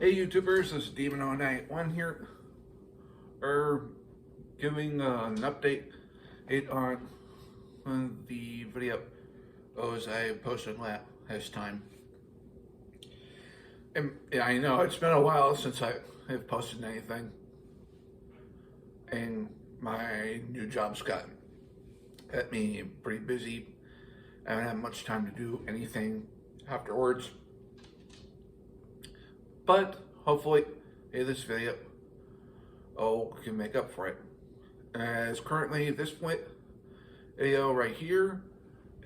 Hey YouTubers, this is Demon0981 here, giving an update on the video as I posted last time. And yeah, I know it's been a while since I have posted anything, and my new job's got me pretty busy. I haven't had much time to do anything afterwards. But hopefully, this video can make up for it. As currently, this video right here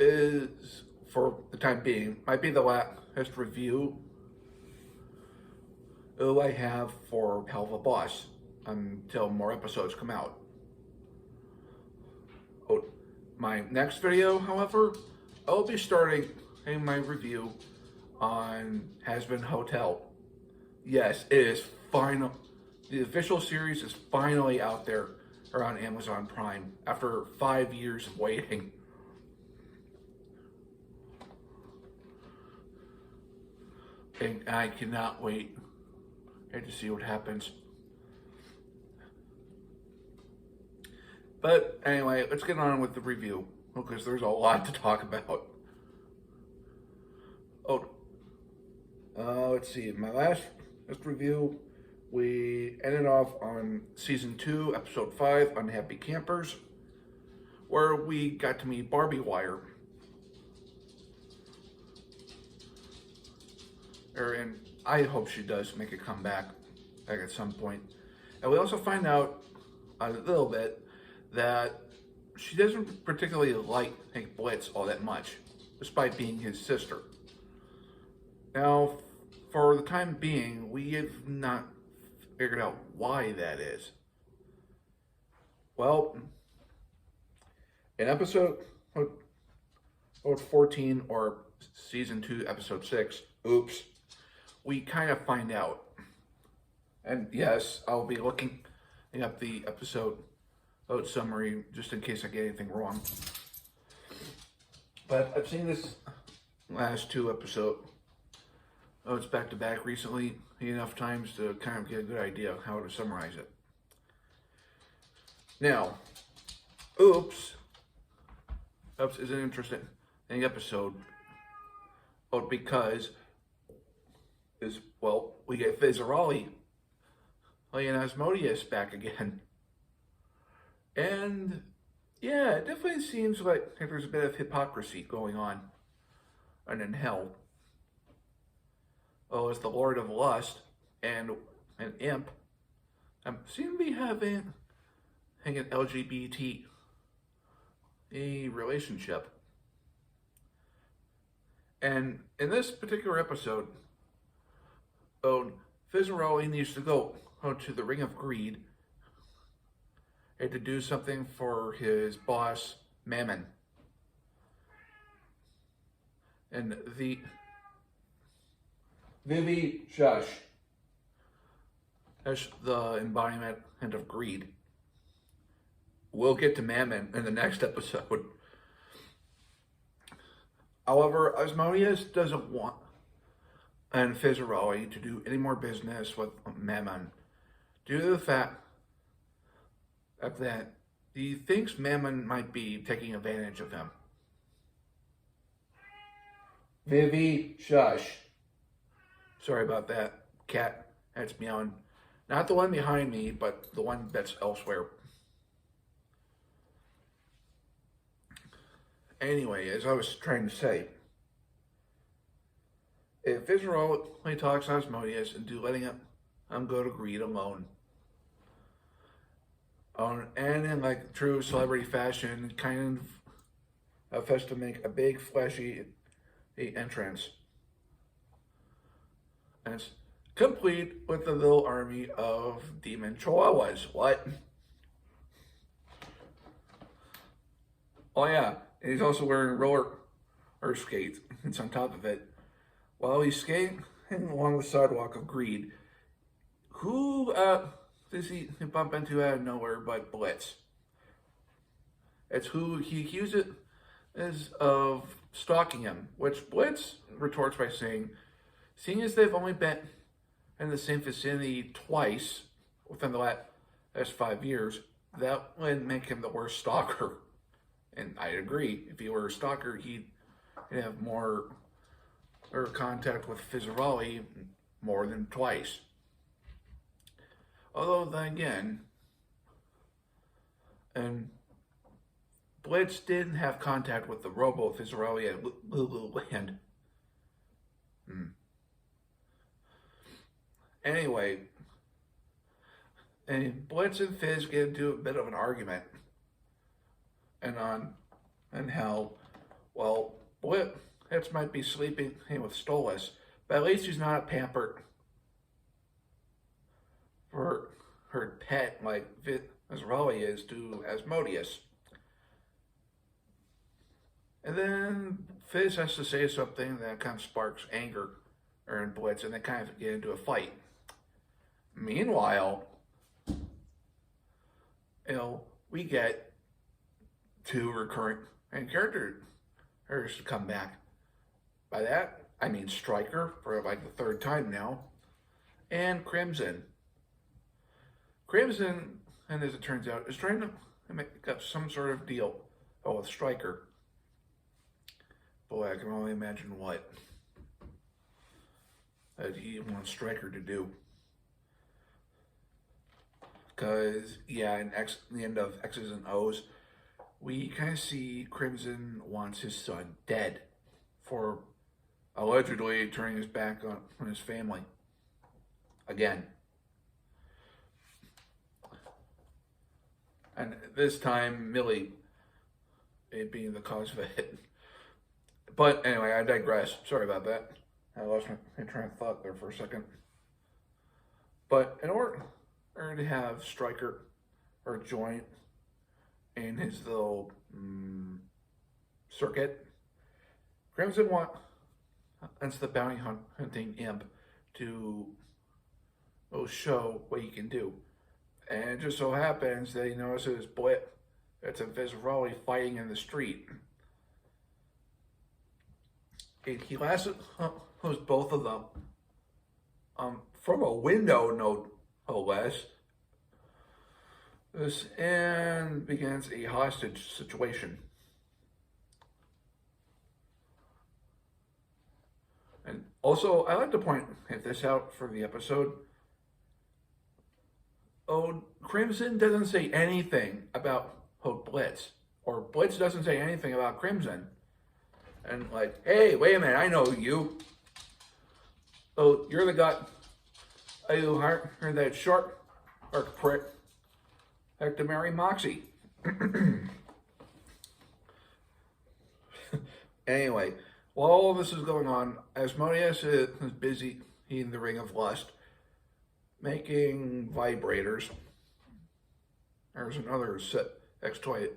is, for the time being, might be the last review I have for Helluva Boss until more episodes come out. My next video, however, I'll be starting my review on Hazbin Hotel. Yes, it is final. The official series is finally out there around Amazon Prime after 5 years of waiting. And I cannot wait to see what happens. But anyway, let's get on with the review because there's a lot to talk about. Let's see. My last review, we ended off on Season 2, Episode 5, Unhappy Campers, where we got to meet Barbie Wire. And I hope she does make a comeback at some point. And we also find out a little bit that she doesn't particularly like Hank Blitz all that much, despite being his sister. Now, for the time being, we have not figured out why that is. Well, in episode 14 or season 2, episode 6, oops, we kind of find out. And yes, I'll be looking up the episode summary just in case I get anything wrong. But I've seen this last 2 episodes. It's back to back recently enough times to kind of get a good idea of how to summarize it. Now, Oops is an interesting episode. Because we get Fizzaroli playing Asmodeus back again. And yeah, it definitely seems like there's a bit of hypocrisy going on in hell. As the Lord of Lust and an imp seem to be having an LGBT relationship. And in this particular episode, Fizzaroli needs to go to the Ring of Greed and to do something for his boss, Mammon. And the Vivi Shush. That's the embodiment of greed. We'll get to Mammon in the next episode. However, Asmodeus doesn't want Fizzaroli to do any more business with Mammon due to the fact that he thinks Mammon might be taking advantage of him. Vivi Shush. Sorry about that, cat. That's meowing. Not the one behind me, but the one that's elsewhere. Anyway, as I was trying to say, if Fizzaroli talks to Asmodeus into letting him go to Greed alone, and in like true celebrity fashion, kind of has to make a big flashy entrance. And it's complete with a little army of demon chihuahuas. What? Oh yeah, and he's also wearing roller skates. It's on top of it. While he's skating along the sidewalk of Greed, who does he bump into out of nowhere but Blitz? It's who he accuses of stalking him, which Blitz retorts by saying, seeing as they've only been in the same vicinity twice within the last 5 years, that would make him the worst stalker. And I agree. If he were a stalker, he'd have more or contact with Fizzarelli more than twice. Although then again, and Blitz did have contact with the Robo Fizzarelli at Lululand. Anyway, and Blitz and Fizz get into a bit of an argument. And how, well, Blitz might be sleeping with Stolas, but at least he's not pampered for her pet like Fizzarelli is to Asmodeus. And then Fizz has to say something that kind of sparks anger in Blitz, and they kind of get into a fight. Meanwhile, we get two recurrent characters to come back. By that, I mean Stryker for like the third time now, and Crimson. Crimson, and as it turns out, is trying to make up some sort of deal with Stryker. Boy, I can only imagine what that he wants Stryker to do. Because, yeah, in the end of X's and O's, we kind of see Crimson wants his son dead for allegedly turning his back on his family. Again. And this time, Millie being the cause of it. But anyway, I digress. Sorry about that. I lost my train of thought there for a second. But in order to have Stryker or join in his little circuit, Crimson wants the bounty hunting imp to show what he can do. And it just so happens that he notices it's a Fizzarelli fighting in the street. And he lassos both of them from a window, no less. And begins a hostage situation. And also, I like to point this out for the episode. Crimson doesn't say anything about Blitz, or Blitz doesn't say anything about Crimson. And like, hey, wait a minute, I know you. Oh, you're the guy. You hired that short prick to marry Moxie. Anyway, while all this is going on, Asmodeus is busy in the Ring of Lust, making vibrators. There's another sex toy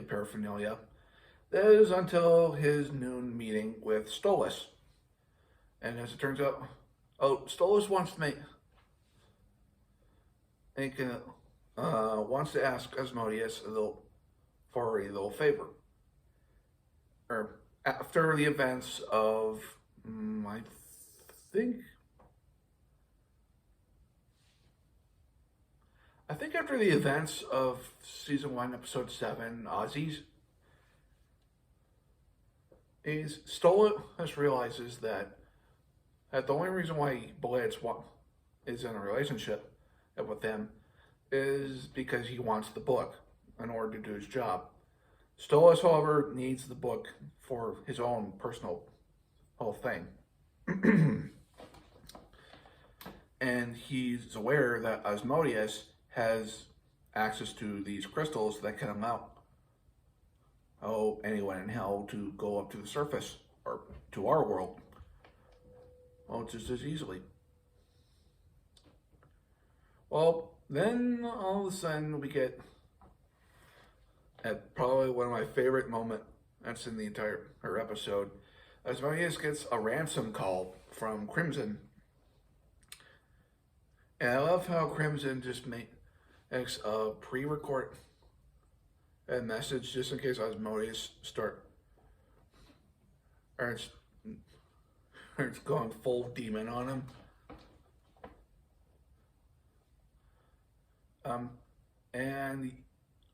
paraphernalia. That is until his noon meeting with Stolas. And as it turns out, Stolas wants to ask Asmodeus for a little favor. Or after the events of, I think after the events of season 1, episode 7, Aussies, Stolas realizes that the only reason why Blitz is in a relationship with them is because he wants the book in order to do his job. Stolas, however, needs the book for his own personal whole thing. And he's aware that Asmodeus has access to these crystals that can allow anyone in hell to go up to the surface, or to our world. Just as easily. Well, then all of a sudden we get at probably one of my favorite moments that's in the entire episode. Asmodeus gets a ransom call from Crimson. And I love how Crimson just makes a pre-record a message just in case Asmodeus it's going full demon on him. Um, and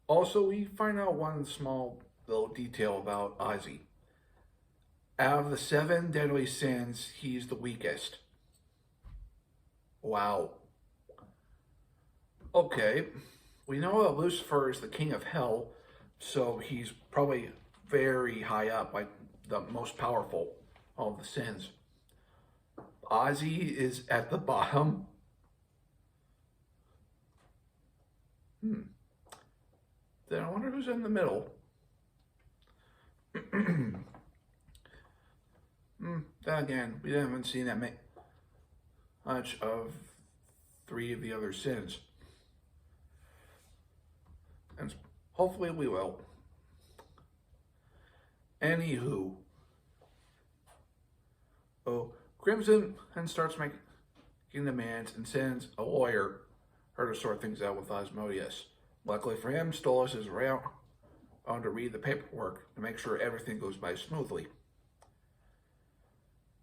also, we find out one small little detail about Ozzy. Out of the 7 deadly sins, he's the weakest. Wow. Okay, we know that Lucifer is the king of hell, so he's probably very high up, like the most powerful of the sins. Ozzy is at the bottom. Then I wonder who's in the middle. Then again, we haven't seen that much of 3 of the other sins. And hopefully we will. Anywho. Oh, Crimson then starts making demands and sends a lawyer her to sort things out with Asmodeus. Luckily for him, Stolas is around to read the paperwork to make sure everything goes by smoothly.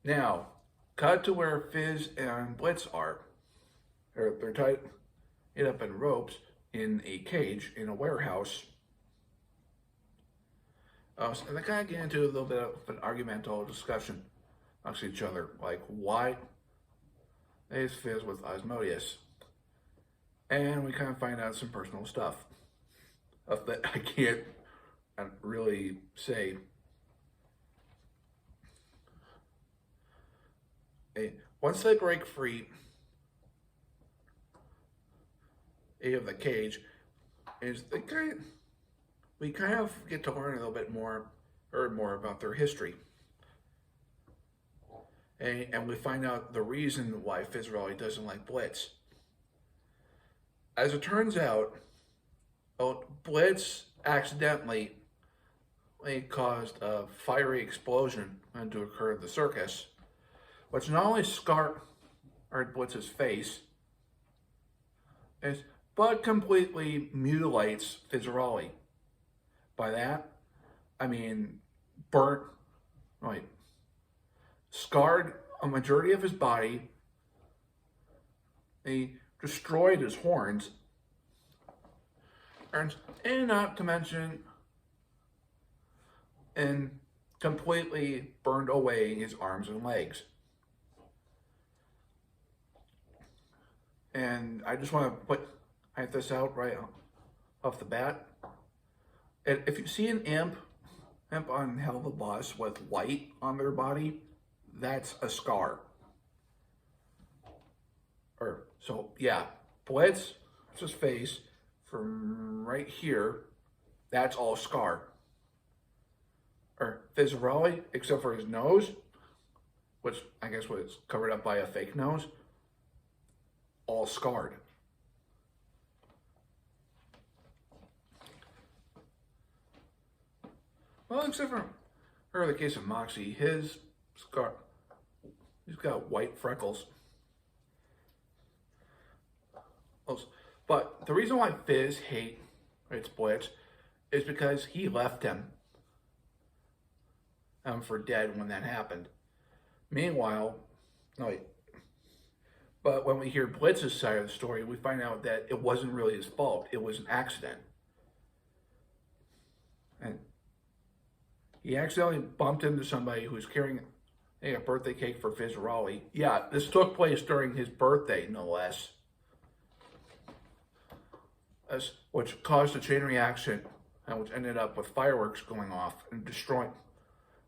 Now, cut to where Fizz and Blitz are. They're tied up in ropes in a cage in a warehouse. So they kind of get into a little bit of an argumental discussion amongst each other, like why is Fizz with Asmodeus? And we kind of find out some personal stuff that I can't really say. Once they break free of the cage, we kind of get to learn a little bit more about their history. And we find out the reason why Fizz really doesn't like Blitz. As it turns out, Blitz accidentally caused a fiery explosion to occur at the circus, which not only scarred Blitz's face, but completely mutilates Fizzaroli. By that, I mean scarred a majority of his body. He destroyed his horns, and not to mention, and completely burned away his arms and legs. And I just want to point this out right off the bat. If you see an imp on Helluva Boss with white on their body, that's a scar. So yeah, Blitz's face from right here, that's all scar. Fizzaroli, except for his nose, which I guess was covered up by a fake nose, all scarred. Well, except for the case of Moxie, he's got white freckles. But the reason why Fizz hates Blitz is because he left him for dead when that happened. Meanwhile, but when we hear Blitz's side of the story, we find out that it wasn't really his fault. It was an accident. And he accidentally bumped into somebody who was carrying a birthday cake for Fizzaroli. Yeah, this took place during his birthday, no less. Which caused a chain reaction, which ended up with fireworks going off and destroying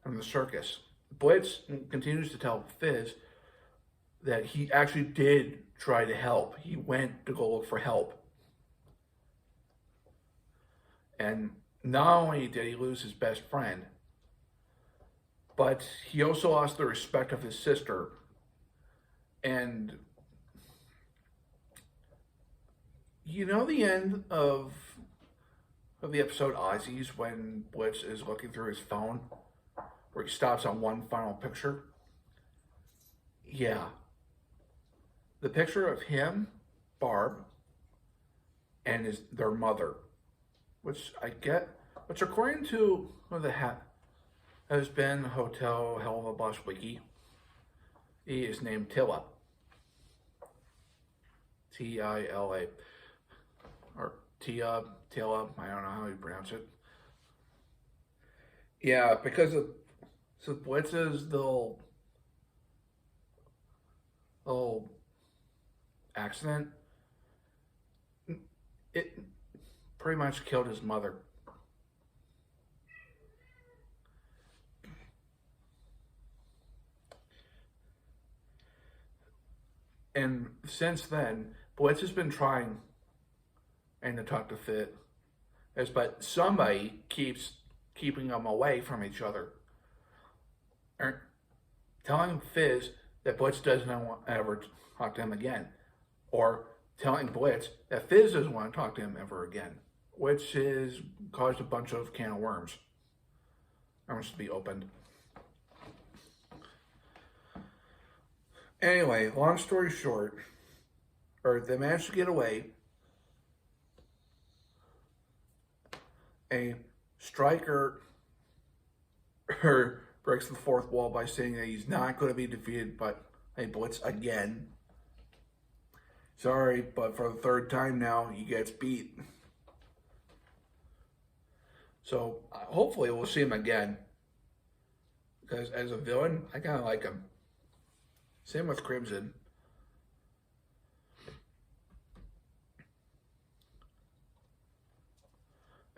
the circus. Blitz continues to tell Fizz that he actually did try to help. He went to go look for help. And not only did he lose his best friend, but he also lost the respect of his sister. And you know the end of the episode Ozzy's when Blitz is looking through his phone, where he stops on one final picture? Yeah. The picture of him, Barb, and their mother, which according to the Hazbin Hotel Helluva Boss wiki, he is named Tilla. Tila. or Tila, I don't know how you pronounce it. Yeah, because of so Blitz's little accident, it pretty much killed his mother. And since then, Blitz has been trying and to talk to Fit, but somebody keeps keeping them away from each other. Or telling Fizz that Blitz doesn't want to ever talk to him again. Or telling Blitz that Fizz doesn't want to talk to him ever again. Which has caused a bunch of can of worms. That wants to be opened. Anyway, long story short, or they managed to get away. A striker breaks the fourth wall by saying that he's not going to be defeated by a Blitz again. Sorry, but for the third time now, he gets beat. So hopefully we'll see him again. Because as a villain, I kind of like him. Same with Crimson.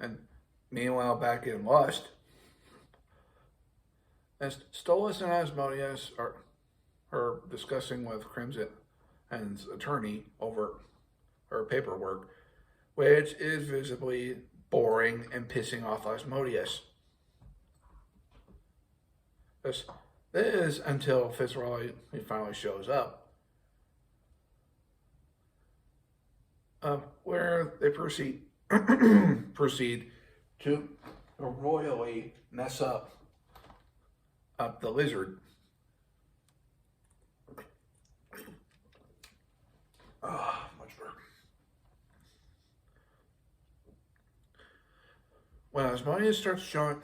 And meanwhile, back in Lust, as Stolas and Asmodeus are discussing with Crimson and his attorney over her paperwork, which is visibly boring and pissing off Asmodeus. This is until Fitzroy finally shows up, where they proceed to royally mess up the lizard. Much better. When Asmodeus starts showing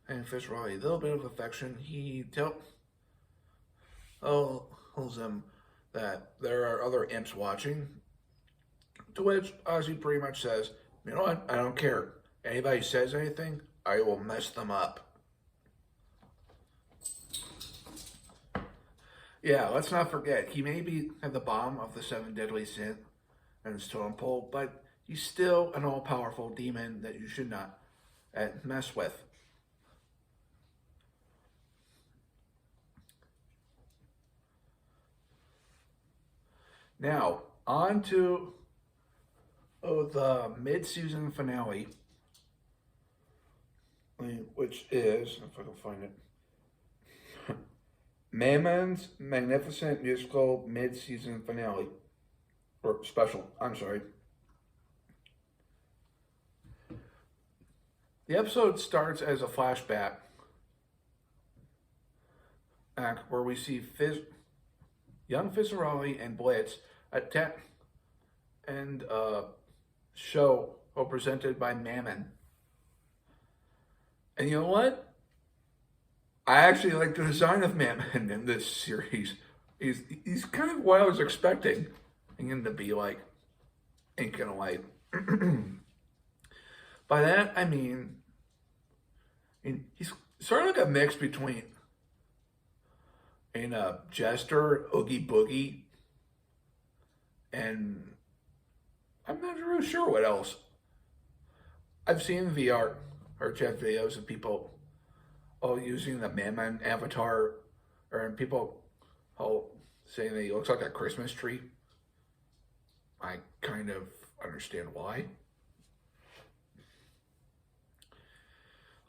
and Fitzroy a little bit of affection, he tells them that there are other imps watching, to which Ozzy pretty much says, you know what, I don't care. Anybody says anything, I will mess them up. Yeah, let's not forget, he may be at the bottom of the 7 deadly sins and his totem pole, but he's still an all-powerful demon that you should not mess with. Now, on to the mid-season finale, which is, if I can find it, Mammon's magnificent musical mid-season finale, or special, I'm sorry. The episode starts as a flashback where we see young Fitzroy and Blitz attack and show presented by Mammon. And you know what? I actually like the design of Mammon in this series. He's kind of what I was expecting him to be like, ain't gonna lie. By that I mean he's sort of like a mix between a Jester, Oogie Boogie, and I'm not really sure what else. I've seen VR or chat videos of people using the Mammon avatar, or people saying that he looks like a Christmas tree. I kind of understand why.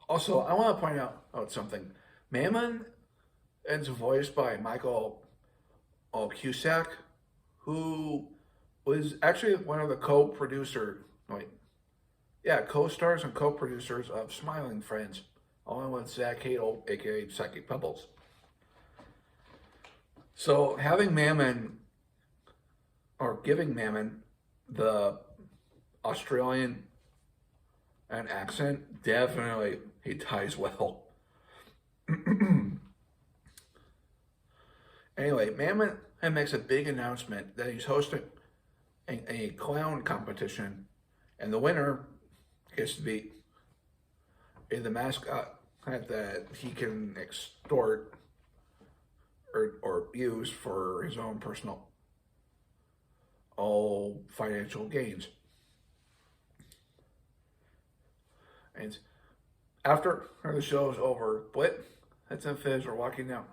Also, I want to point out something. Mammon is voiced by Michael Cusack, who was actually one of the co-stars and co-producers of Smiling Friends, along with Zach Hadel, aka Psychic Pebbles. So having Mammon, or giving Mammon the Australian accent, definitely he ties well. Anyway, Mammon makes a big announcement that he's hosting a clown competition And the winner gets to be the mascot that he can extort or use for his own personal financial gains. And after the show is over, Blitz and Fizz are walking down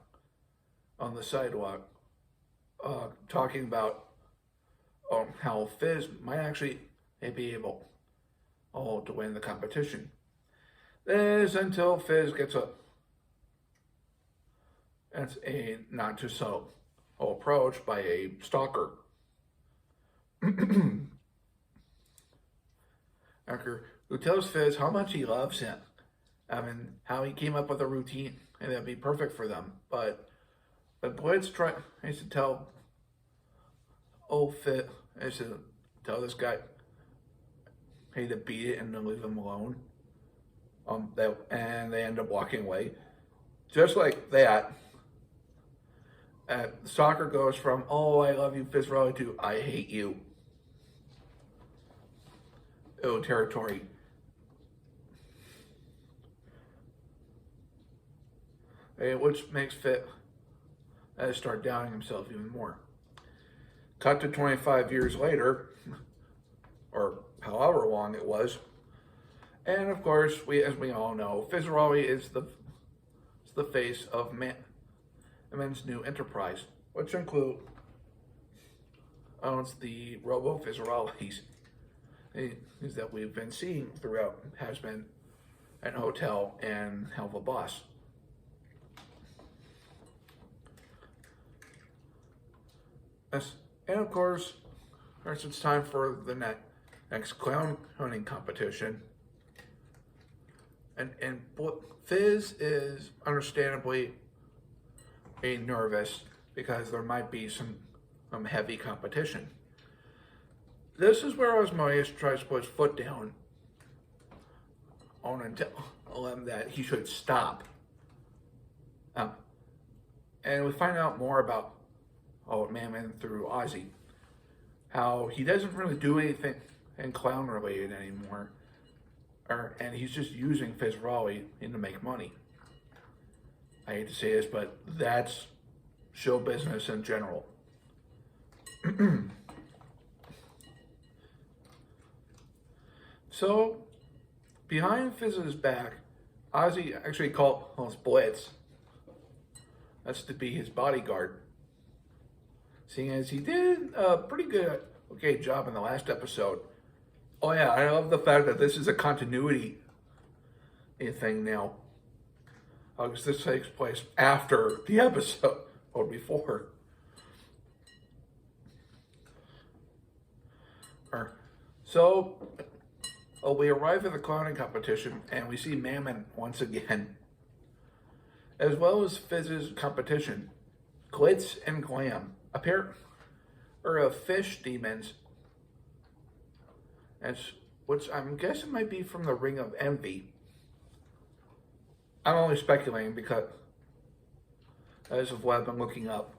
on the sidewalk, talking about how Fizz might actually be able to win the competition. This until Fizz gets a not too subtle approach by a stalker. Who tells Fizz how much he loves him. I mean, how he came up with a routine and that'd be perfect for them. But Blitz tries to tell Fizz, to tell this guy, hey, to beat it and to leave him alone. And they end up walking away. Just like that, the stalker goes from, oh, I love you, Fizzrelli, to I hate you. Territory. Which makes Fizz start doubting himself even more. Cut to 25 years later, or however long it was, and of course, as we all know, Fizzrelli is the face of Men's new enterprise, which owns the Robo Fizzrellis that we've been seeing throughout Hazbin Hotel and Helluva Boss. Yes. And of course, it's time for the next clown hunting competition. And Fizz is understandably nervous because there might be some heavy competition. This is where Asmodeus tries to put his foot down and tell him that he should stop. And we find out more about Mammon through Ozzy. How he doesn't really do anything clown related anymore. And he's just using Fizzrelli to make money. I hate to say this, but that's show business in general. So, behind Fizz's back, Ozzy actually calls Blitz. That's to be his bodyguard. Seeing as he did a pretty okay job in the last episode. Oh yeah, I love the fact that this is a continuity thing now. Because this takes place after the episode, or before. So, we arrive at the clowning competition, and we see Mammon once again. As well as Fizz's competition, Glitz and Glam, a pair of fish demons, which I'm guessing might be from the Ring of Envy. I'm only speculating because as of what I've been looking up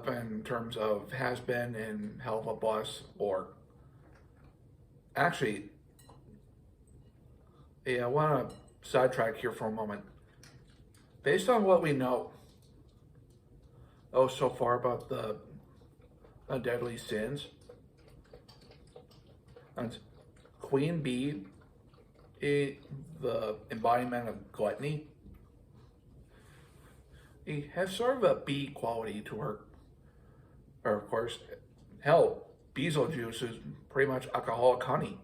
in terms of Hazbin and Helluva Boss lore. Actually, I want to sidetrack here for a moment. Based on what we know so far about the deadly sins, and Queen Bee, the embodiment of gluttony, he has sort of a bee quality to her. Or of course, hell, Beetlejuice is pretty much alcoholic honey.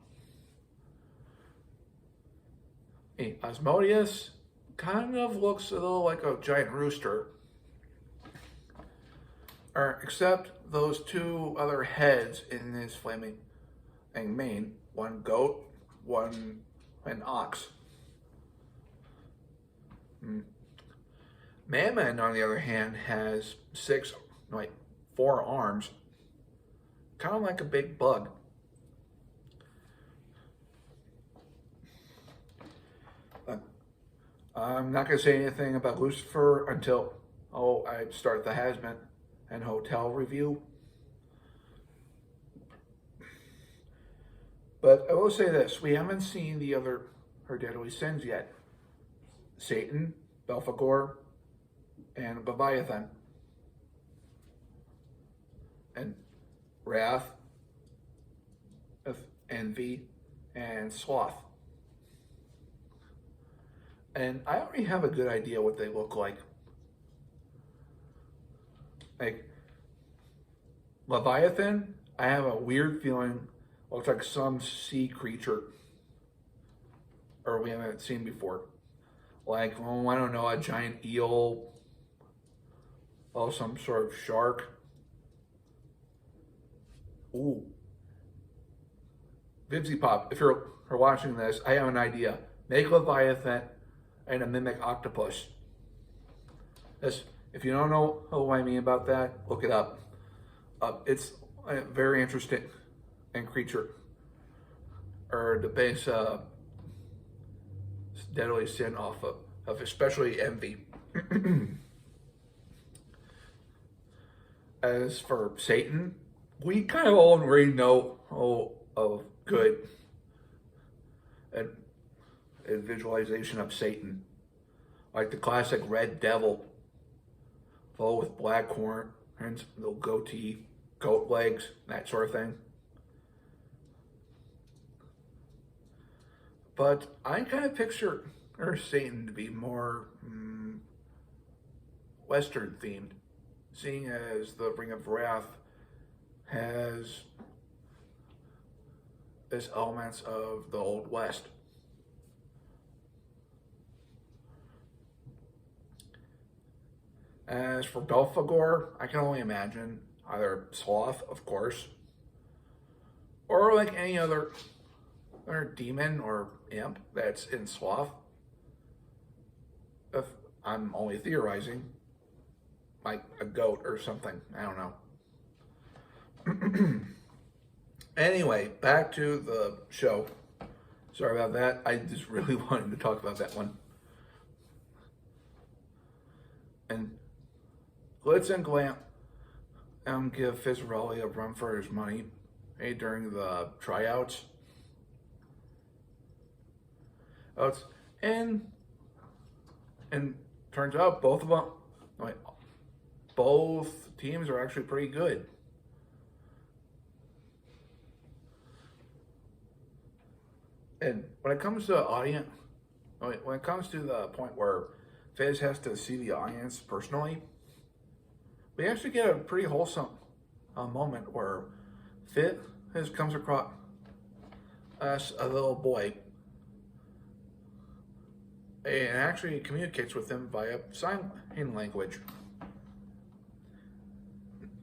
Asmodeus kind of looks a little like a giant rooster. Except those two other heads in his flaming mane. One goat, one an ox. Mammon, on the other hand, has 4 arms. Kind of like a big bug. I'm not going to say anything about Lucifer until I start the Hazbin Hotel review. But I will say this, we haven't seen her deadly sins yet. Satan, Belphegor, and Leviathan. And wrath, envy, and sloth. And I already have a good idea what they look like. Like, Leviathan, I have a weird feeling looks like some sea creature, or we haven't seen before. Like, oh, I don't know, a giant eel, or some sort of shark. Ooh. Vibsy Pop, if you're watching this, I have an idea. Make Leviathan and a mimic octopus. This, if you don't know what I mean about that, look it up. It's very interesting and creature, or the base deadly sin off of especially envy. As for Satan, we kind of already know of good and visualization of Satan, like the classic red devil, full with black horn and little goatee, goat legs, that sort of thing. But I kind of picture Satan to be more Western themed, seeing as the Ring of Wrath has its elements of the Old West. As for Belphegor, I can only imagine either sloth, of course, or like any other demon or imp that's in sloth. If I'm only theorizing, like a goat or something, I don't know. Anyway, back to the show. Sorry about that. I just really wanted to talk about that one. And Glitz and Glam give Fizzarelli a run for his money during the tryouts. And turns out both teams are actually pretty good. And when it comes to the audience, when it comes to the point where Fizz has to see the audience personally, we actually get a pretty wholesome moment where Fizz comes across us, a little boy, and actually communicates with him via sign language.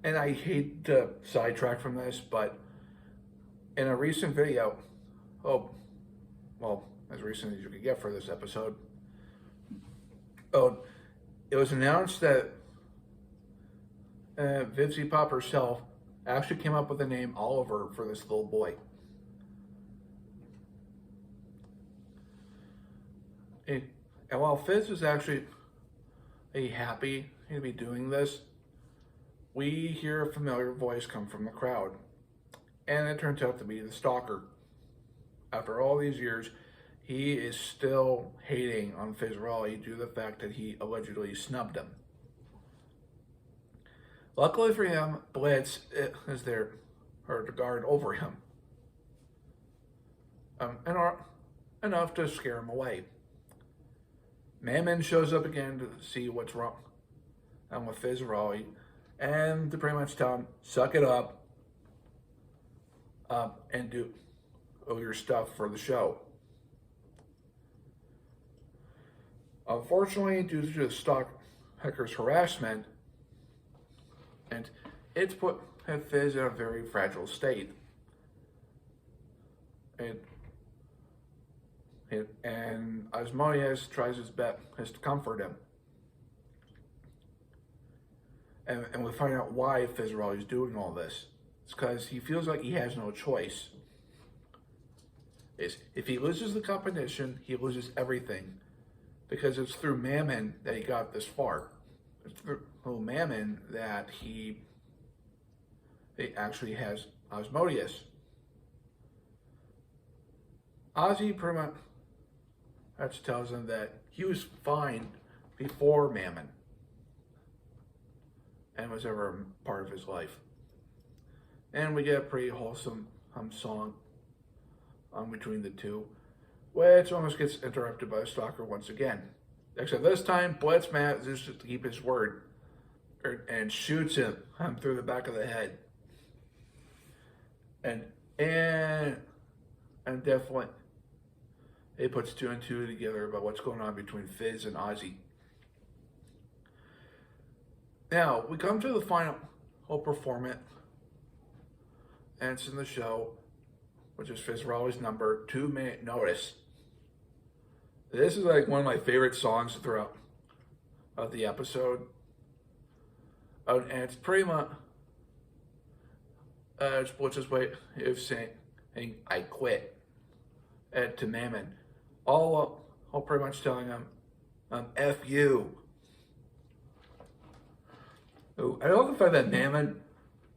And I hate to sidetrack from this, but in a recent video, as recent as you could get for this episode, it was announced that Vivsy Pop herself actually came up with the name Oliver for this little boy. And while Fizz is actually happy to be doing this, we hear a familiar voice come from the crowd. And it turns out to be the stalker. After all these years, he is still hating on Fizzarelli due to the fact that he allegedly snubbed him. Luckily for him, Blitz is there to guard over him. Enough to scare him away. Mammon shows up again to see what's wrong with Fizzarelli, and to pretty much tell him, suck it up, and do your stuff for the show. Unfortunately, due to the stalker's harassment, and it's put Fizz in a very fragile state. And Asmodeus tries his best to comfort him. And we find out why Fizzarelli is doing all this. It's because he feels like he has no choice. If he loses the competition, he loses everything. Because it's through Mammon that he got this far. It's through Mammon that he actually has Asmodeus. Ozzy pretty much tells him that he was fine before Mammon and was ever a part of his life. And we get a pretty wholesome song between the two, which almost gets interrupted by the stalker once again. Except this time, Blitz manages to keep his word and shoots him through the back of the head. And definitely, it puts two and two together about what's going on between Fizz and Ozzy. Now, we come to the final performance, and it's in the show, which is Fizzarolli's number, 2 Minute Notice. This is like one of my favorite songs throughout of the episode. And it's pretty much Blitz's way of saying, I quit to Mammon. All pretty much telling him, F you. I love the fact that Mammon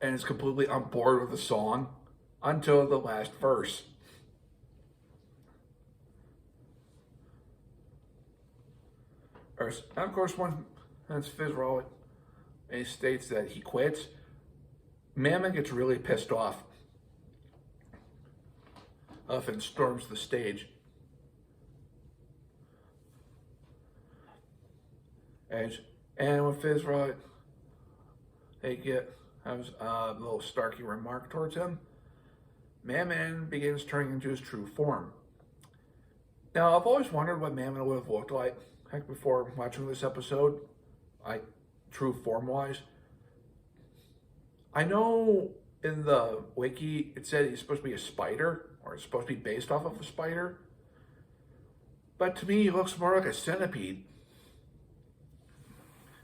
is completely on board with the song until the last verse. And of course, once Fizzarolli states that he quits, Mammon gets really pissed off and storms the stage. And when Fizzarolli has a little snarky remark towards him, Mammon begins turning into his true form. Now, I've always wondered what Mammon would have looked like before watching this episode, true form-wise. I know in the wiki it said he's supposed to be a spider, or it's supposed to be based off of a spider. But to me, he looks more like a centipede.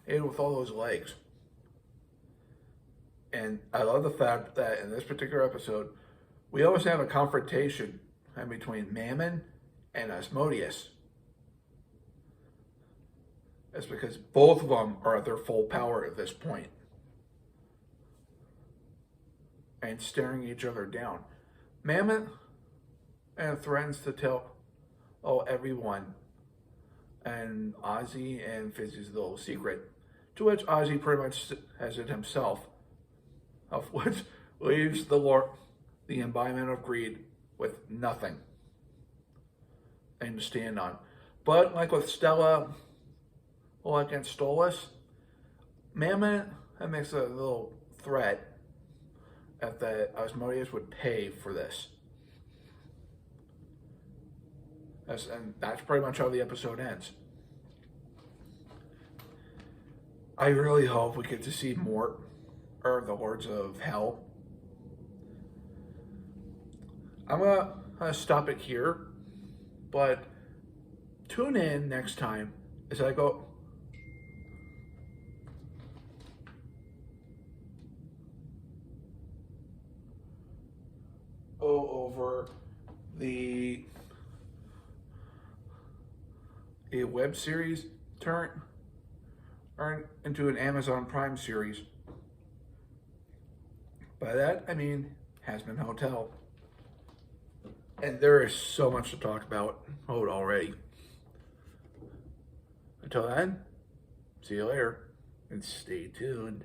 And with all those legs. And I love the fact that in this particular episode, we always have a confrontation between Mammon and Asmodeus. That's because both of them are at their full power at this point. And staring each other down. Mammon threatens to tell everyone and Ozzy and Fizzy's little secret, to which Ozzy pretty much has it himself, of which leaves the embodiment of greed with nothing and to stand on. But like with Stella, against Stolas, Mammon makes a little threat that Asmodeus would pay for this. And that's pretty much how the episode ends. I really hope we get to see more of the Lords of Hell. I'm gonna stop it here, but tune in next time as I go over the web series turn into an Amazon Prime series. By that, I mean Hazbin Hotel. And there is so much to talk about already. Until then, see you later, and stay tuned.